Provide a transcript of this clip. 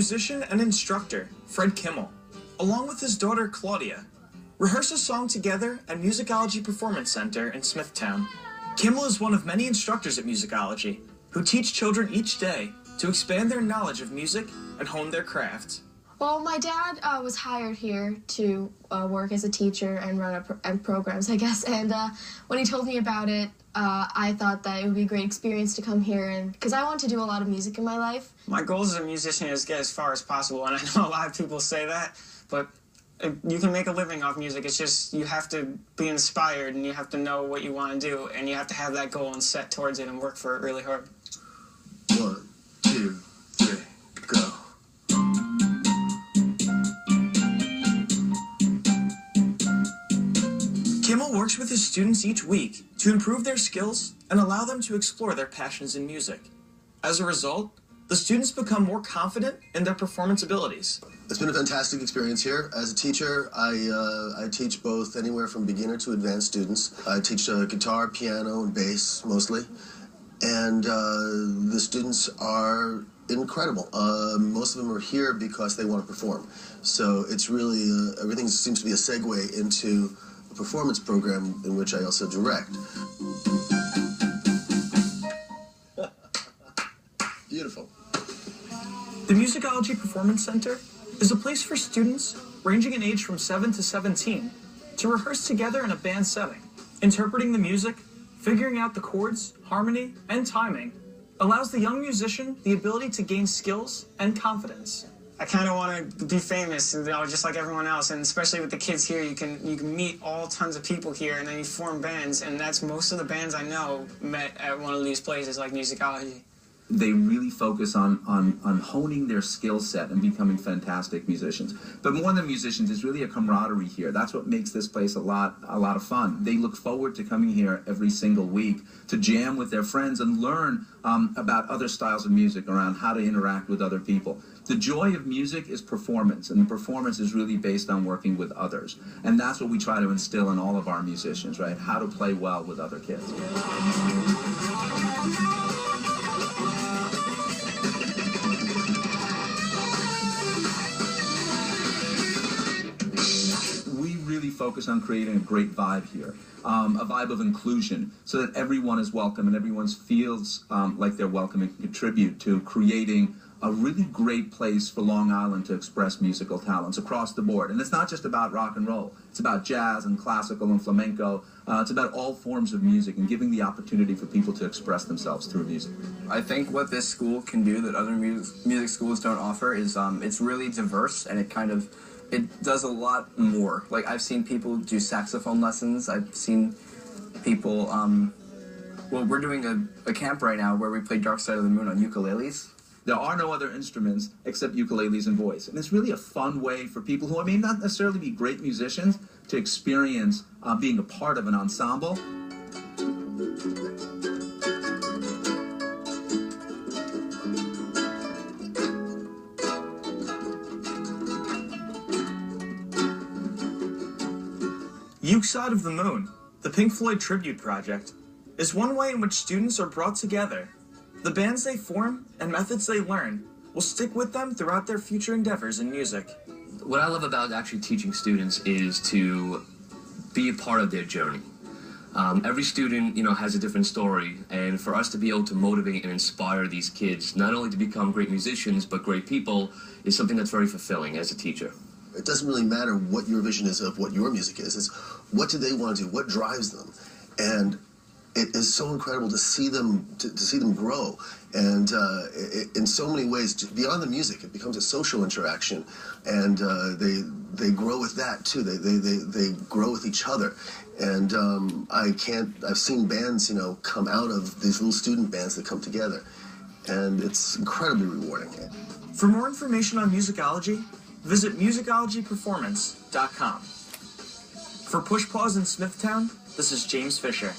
musician and instructor, Fred Kimmel, along with his daughter, Claudia, rehearse a song together at Musicology Performance Center in Smithtown. Kimmel is one of many instructors at Musicology who teach children each day to expand their knowledge of music and hone their craft. Well, my dad was hired here to work as a teacher and run programs, I guess. And when he told me about it, I thought that it would be a great experience to come here, and because I want to do a lot of music in my life. My goal as a musician is to get as far as possible, and I know a lot of people say that, but you can make a living off music. It's just you have to be inspired, and you have to know what you want to do, and you have to have that goal and set towards it and work for it really hard. 1, 2, 3, go. Kimmel works with his students each week to improve their skills and allow them to explore their passions in music. As a result, the students become more confident in their performance abilities. It's been a fantastic experience here. As a teacher, I teach both anywhere from beginner to advanced students. I teach guitar, piano, and bass mostly. And the students are incredible. Most of them are here because they want to perform. So it's really, everything seems to be a segue into a performance program in which I also direct. Beautiful. The Musicology Performance Center is a place for students ranging in age from 7 to 17 to rehearse together in a band setting. Interpreting the music, figuring out the chords, harmony, and timing allows the young musician the ability to gain skills and confidence. I kind of want to be famous, just like everyone else, and especially with the kids here, you can meet all tons of people here, and then you form bands, and that's most of the bands I know met at one of these places like Musicology. They really focus on honing their skill set and becoming fantastic musicians. But more than musicians, it's really a camaraderie here. That's what makes this place a lot of fun. They look forward to coming here every single week to jam with their friends and learn about other styles of music, around how to interact with other people. The joy of music is performance, and the performance is really based on working with others. And that's what we try to instill in all of our musicians, right? How to play well with other kids. Focus on creating a great vibe here, a vibe of inclusion, so that everyone is welcome and everyone feels like they're welcome and can contribute to creating a really great place for Long Island to express musical talents across the board. And it's not just about rock and roll. It's about jazz and classical and flamenco. It's about all forms of music and giving the opportunity for people to express themselves through music. I think what this school can do that other music schools don't offer is it's really diverse, and it does a lot more. Like, I've seen people do saxophone lessons. I've seen people, well, we're doing a camp right now where we play Dark Side of the Moon on ukuleles. There are no other instruments except ukuleles and voice. And it's really a fun way for people who may not necessarily be great musicians to experience being a part of an ensemble. Side of the Moon, the Pink Floyd tribute project, is one way in which students are brought together. The bands they form and methods they learn will stick with them throughout their future endeavors in music. What I love about actually teaching students is to be a part of their journey. Every student, has a different story, and for us to be able to motivate and inspire these kids, not only to become great musicians, but great people, is something that's very fulfilling as a teacher. It doesn't really matter what your vision is of what your music is. It's what do they want to do? What drives them? And it is so incredible to see them grow. And in so many ways, beyond the music, it becomes a social interaction, and they grow with that too. They grow with each other. And I've seen bands, come out of these little student bands that come together, and it's incredibly rewarding. For more information on Musicology, visit musicologyperformance.com. For Push Pause in Smithtown, this is James Fisher.